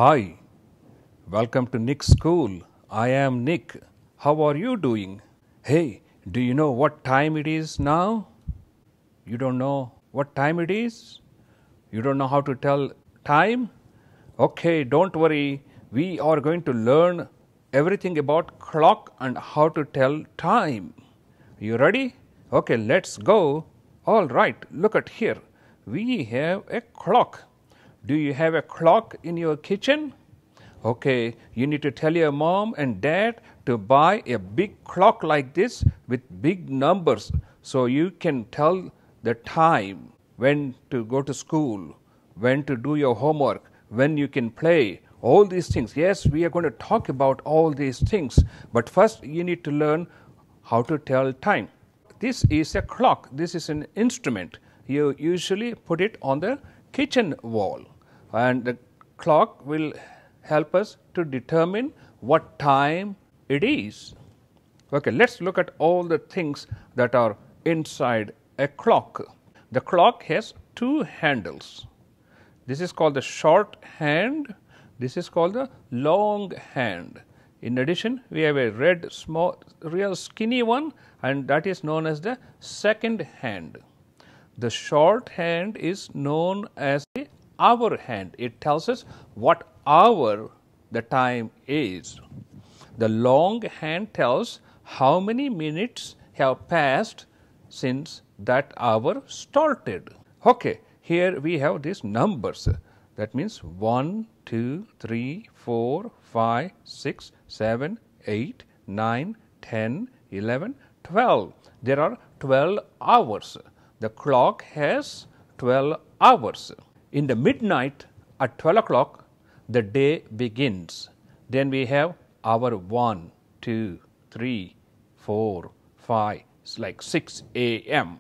Hi, welcome to Nick's school. I am Nick. How are you doing? Hey, do you know what time it is now? You don't know what time it is? You don't know how to tell time? Okay, don't worry. We are going to learn everything about clock and how to tell time. You ready? Okay, let's go. All right, look at here. We have a clock. Do you have a clock in your kitchen? Okay, you need to tell your mom and dad to buy a big clock like this with big numbers so you can tell the time, when to go to school, when to do your homework, when you can play, all these things. Yes, we are going to talk about all these things, but first you need to learn how to tell time. This is a clock. This is an instrument. You usually put it on the kitchen wall, and the clock will help us to determine what time it is. Okay, let's look at all the things that are inside a clock. The clock has two handles. This is called the short hand. This is called the long hand. In addition, we have a red, small, real skinny one, and that is known as the second hand. The short hand is known as the hour hand. It tells us what hour the time is. The long hand tells how many minutes have passed since that hour started. Okay, here we have these numbers. That means 1, 2, 3, 4, 5, 6, 7, 8, 9, 10, 11, 12. There are 12 hours. The clock has 12 hours. In the midnight at 12 o'clock, the day begins. Then we have hour 1, 2, 3, 4, 5, it's like 6 a.m.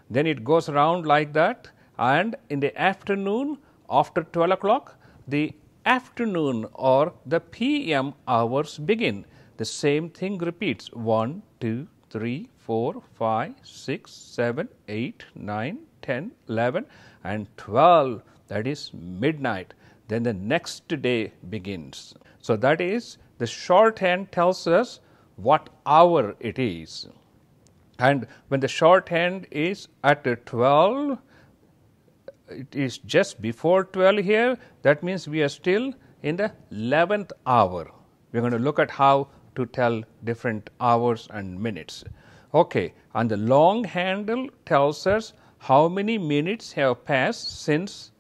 Then it goes around like that, and in the afternoon, after 12 o'clock, the afternoon or the p.m. hours begin. The same thing repeats 1, 2, 3, 4, 5, 6, 7, 8, 9, 10, 11 and 12. That is midnight. Then the next day begins. So that is, the shorthand tells us what hour it is. And when the shorthand is at 12, it is just before 12 here. That means we are still in the 11th hour. We are going to look at how to tell different hours and minutes. Okay, and the long handle tells us how many minutes have passed since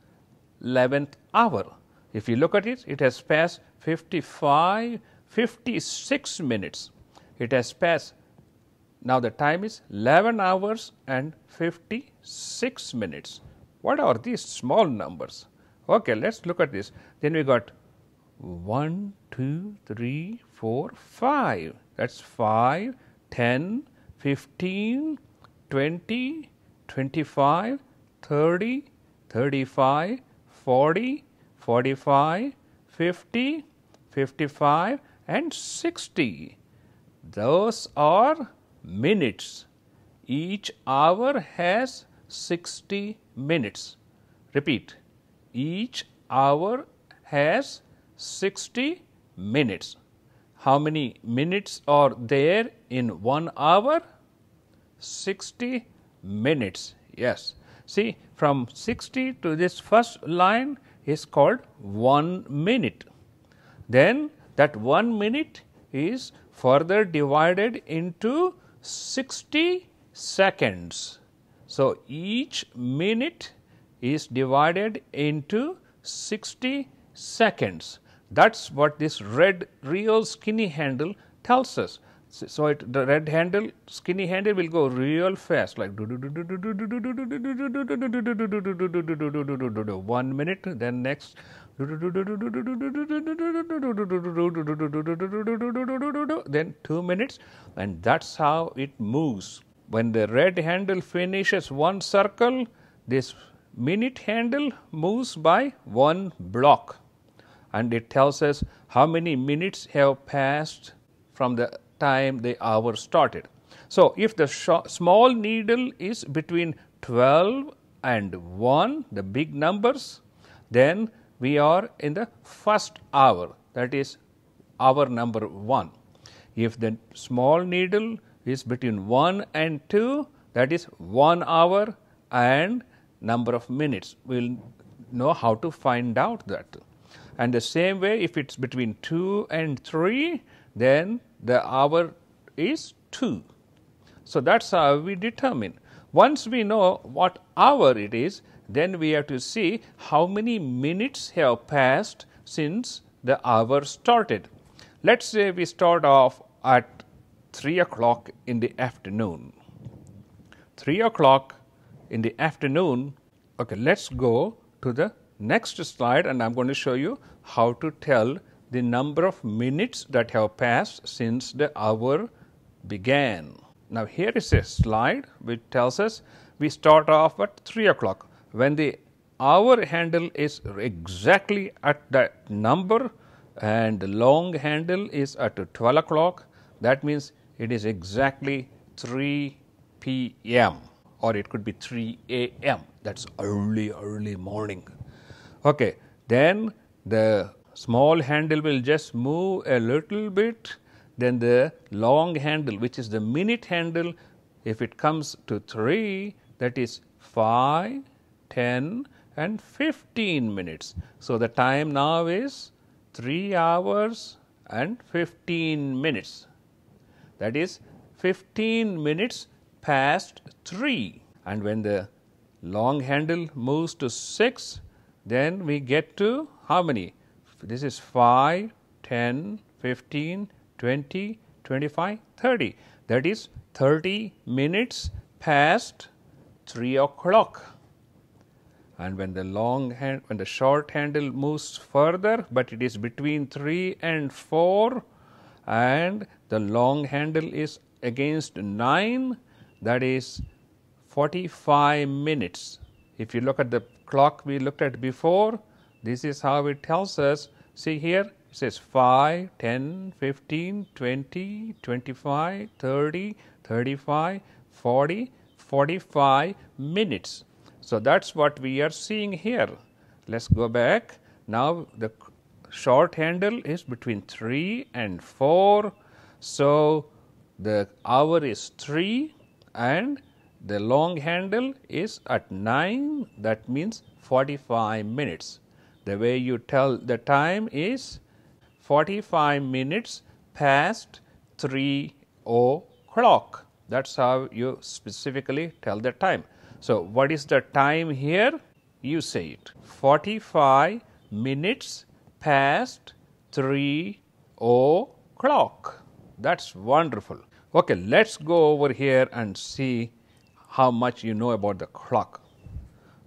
11th hour. If you look at it, it has passed 56 minutes. It has passed. Now the time is 11 hours and 56 minutes. What are these small numbers? Okay, let's look at this. Then we got 1, 2, 3, 4, 5. That's 5, 10, 15, 20, 25, 30, 35, 40, 45, 50, 55 and 60. Those are minutes. Each hour has 60 minutes. Repeat, each hour has 60 minutes. How many minutes are there in 1 hour? 60 minutes. Yes. See, from 60 to this first line is called 1 minute. Then that 1 minute is further divided into 60 seconds. So each minute is divided into 60 seconds. That's what this red real skinny handle tells us. So the red handle, skinny handle will go real fast, like 1 minute, then next then 2 minutes, and that's how it moves. When the red handle finishes one circle, this minute handle moves by 1 block, and it tells us how many minutes have passed from the time the hour started. So if the small needle is between 12 and 1, the big numbers, then we are in the first hour, that is hour number 1. If the small needle is between 1 and 2, that is 1 hour and number of minutes. We will know how to find out that. And the same way, if it's between 2 and 3, then the hour is 2. So that's how we determine. Once we know what hour it is, then we have to see how many minutes have passed since the hour started. Let's say we start off at 3 o'clock in the afternoon. 3 o'clock in the afternoon. Okay, let's go to the next slide, and I'm going to show you how to tell the number of minutes that have passed since the hour began. Now, here is a slide which tells us we start off at 3 o'clock. When the hour handle is exactly at that number and the long handle is at 12 o'clock, that means it is exactly 3 p.m. or it could be 3 a.m. That's early morning. Okay, then the small handle will just move a little bit. Then the long handle, which is the minute handle, if it comes to 3, that is 5, 10 and 15 minutes. So the time now is 3 hours and 15 minutes. That is 15 minutes past 3. And when the long handle moves to 6, then we get to how many? This is 5, 10, 15, 20, 25, 30. That is 30 minutes past 3 o'clock. And when the short handle moves further, but it is between 3 and 4, and the long handle is against 9, that is 45 minutes. If you look at the clock we looked at before, this is how it tells us. See here, it says 5, 10, 15, 20, 25, 30, 35, 40, 45 minutes. So that's what we are seeing here. Let's go back. Now the short handle is between 3 and 4. So the hour is 3 and the long handle is at 9. That means 45 minutes. The way you tell the time is 45 minutes past 3 o'clock. That's how you specifically tell the time. So what is the time here? You say it. 45 minutes past 3 o'clock. That's wonderful. Okay, let's go over here and see how much you know about the clock.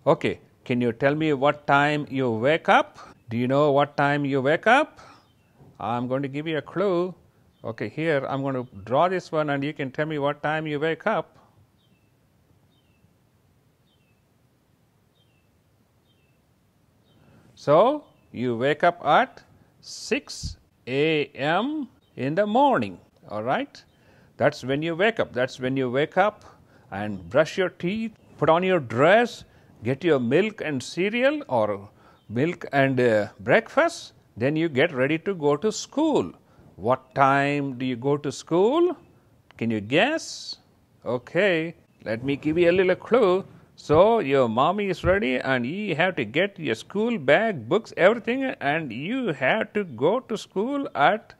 Okay, can you tell me what time you wake up? Do you know what time you wake up? I'm going to give you a clue. Okay, here I'm going to draw this one and you can tell me what time you wake up. So, you wake up at 6 a.m. in the morning, all right? That's when you wake up. That's when you wake up and brush your teeth, put on your dress, get your milk and cereal or milk and breakfast. Then you get ready to go to school. What time do you go to school? Can you guess? Okay, let me give you a little clue. So your mommy is ready and you have to get your school bag, books, everything, and you have to go to school at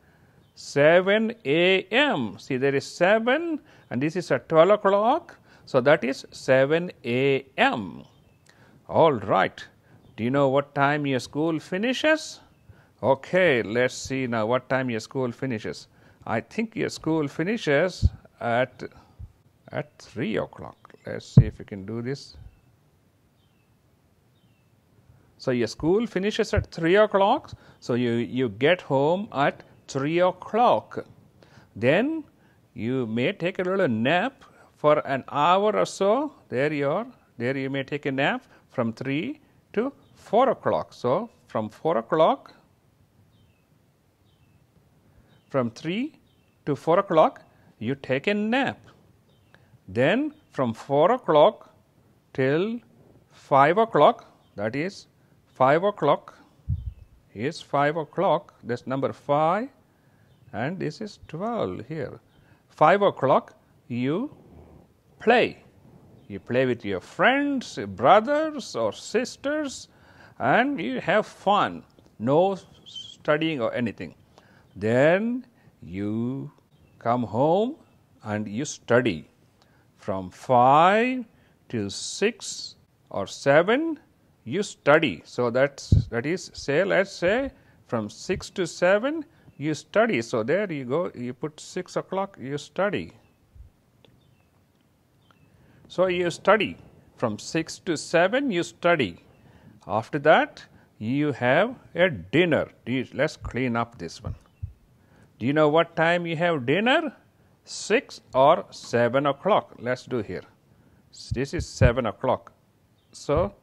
7 a.m. See, there is 7 and this is at 12 o'clock. So that is 7 a.m. All right. Do you know what time your school finishes? Okay, let's see now what time your school finishes. I think your school finishes at 3 o'clock. Let's see if we can do this. So your school finishes at 3 o'clock. So you get home at 3 o'clock. Then you may take a little nap for an hour or so. There you are. There you may take a nap from 3 to 4 o'clock. So from 4 o'clock, from 3 to 4 o'clock, you take a nap. Then from 4 o'clock till 5 o'clock, that is 5 o'clock, is 5 o'clock, that's number 5, and this is 12 here. 5 o'clock you play. You play with your friends, brothers or sisters, and you have fun. No studying or anything. Then you come home and you study. From 5 to 6 or 7 you study. So that is, say, let's say from 6 to 7 you study. So there you go, you put 6 o'clock, you study. So you study. From 6 to 7 you study. After that you have a dinner. Let's clean up this one. Do you know what time you have dinner? 6 or 7 o'clock. Let's do here. This is 7 o'clock. So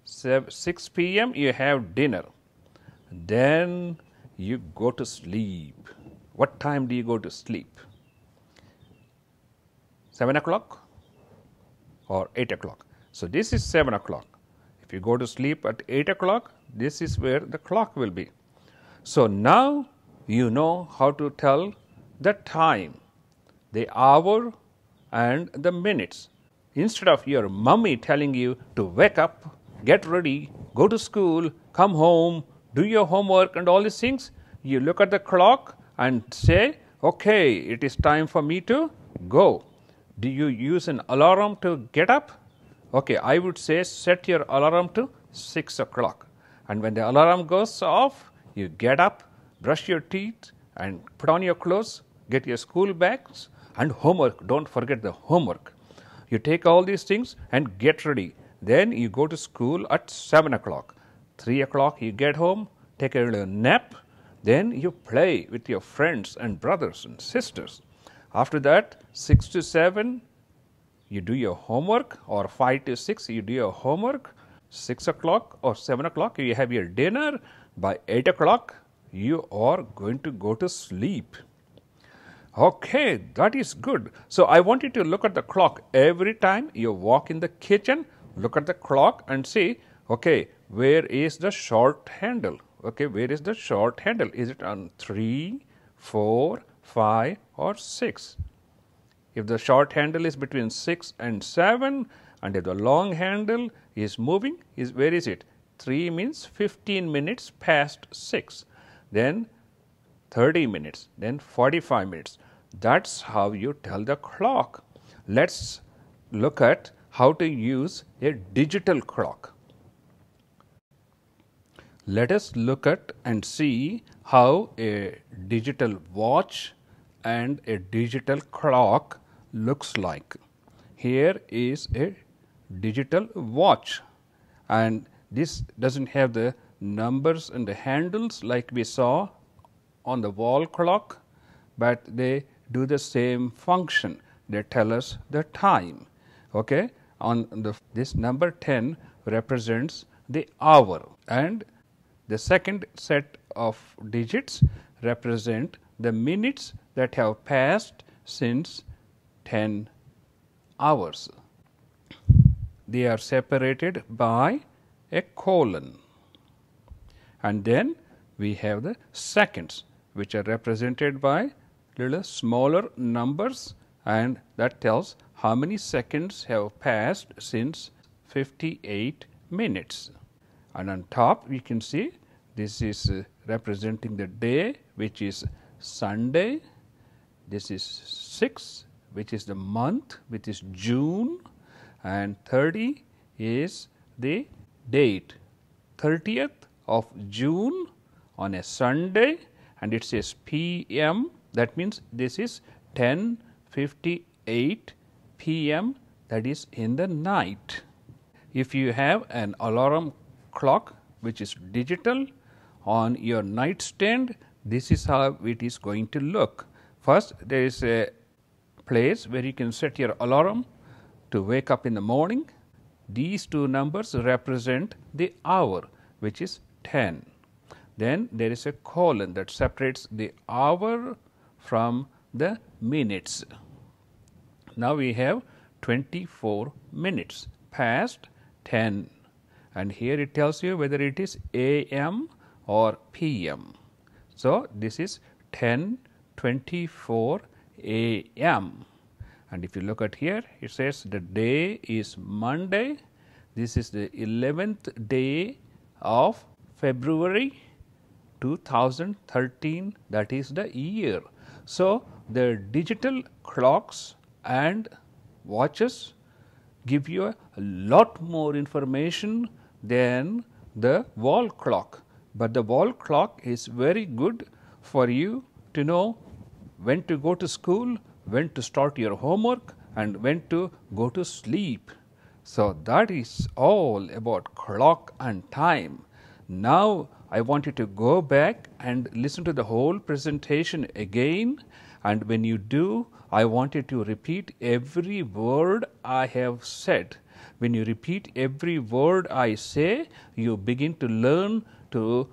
6 p.m. you have dinner. Then you go to sleep. What time do you go to sleep? 7 o'clock or 8 o'clock. So this is 7 o'clock. If you go to sleep at 8 o'clock, this is where the clock will be. So now you know how to tell the time, the hour and the minutes. Instead of your mummy telling you to wake up, get ready, go to school, come home, do your homework and all these things, you look at the clock and say, okay, it is time for me to go. Do you use an alarm to get up? Okay, I would say set your alarm to 6 o'clock. And when the alarm goes off, you get up, brush your teeth and put on your clothes, get your school bags and homework. Don't forget the homework. You take all these things and get ready. Then you go to school at 7 o'clock. 3 o'clock you get home, take a little nap. Then you play with your friends and brothers and sisters. After that, 6 to 7, you do your homework, or 5 to 6, you do your homework. 6 o'clock or 7 o'clock, you have your dinner. By 8 o'clock, you are going to go to sleep. Okay, that is good. So I want you to look at the clock every time you walk in the kitchen. Look at the clock and see, okay, where is the short handle? Okay, where is the short handle? Is it on 3, 4, 5 or 6? If the short handle is between 6 and 7, and if the long handle is moving, where is it? 3 means 15 minutes past 6. Then 30 minutes, then 45 minutes. That's how you tell the clock. Let's look at how to use a digital clock. Let us look at and see how a digital watch and a digital clock looks like. Here is a digital watch, and this doesn't have the numbers and the handles like we saw on the wall clock, but they do the same function. They tell us the time. Okay, this number 10 represents the hour, and the second set of digits represent the minutes that have passed since 10 hours. They are separated by a colon. And then we have the seconds, which are represented by little smaller numbers, and that tells how many seconds have passed since 58 minutes. And on top we can see this is representing the day, which is Sunday. This is 6, which is the month, which is June, and 30 is the date, 30th of June on a Sunday, and it says PM. That means this is 10:58 PM, that is in the night. If you have an alarm clock which is digital on your nightstand, this is how it is going to look. First, there is a place where you can set your alarm to wake up in the morning. These two numbers represent the hour, which is 10. Then there is a colon that separates the hour from the minutes. Now we have 24 minutes past 10, and here it tells you whether it is AM or PM. So, this is 10:24 a.m. and if you look at here, it says the day is Monday. This is the 11th day of February 2013, that is the year. So, the digital clocks and watches give you a lot more information than the wall clock, but the wall clock is very good for you to know when to go to school, when to start your homework, and when to go to sleep. So, that is all about clock and time. Now, I want you to go back and listen to the whole presentation again, and when you do, I want you to repeat every word I have said. When you repeat every word I say, you begin to learn to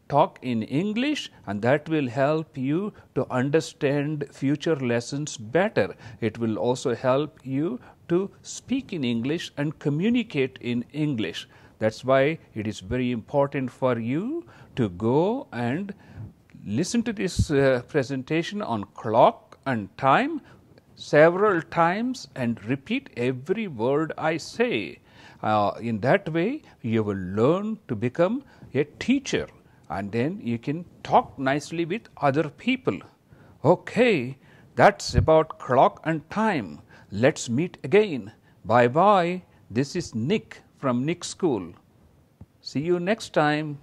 talk in English, and that will help you to understand future lessons better. It will also help you to speak in English and communicate in English. That's why it is very important for you to go and listen to this presentation on clock and time several times and repeat every word I say. In that way, you will learn to become a teacher, and then you can talk nicely with other people. Okay, that's about clock and time. Let's meet again. Bye bye. This is Nick from Nick School. See you next time.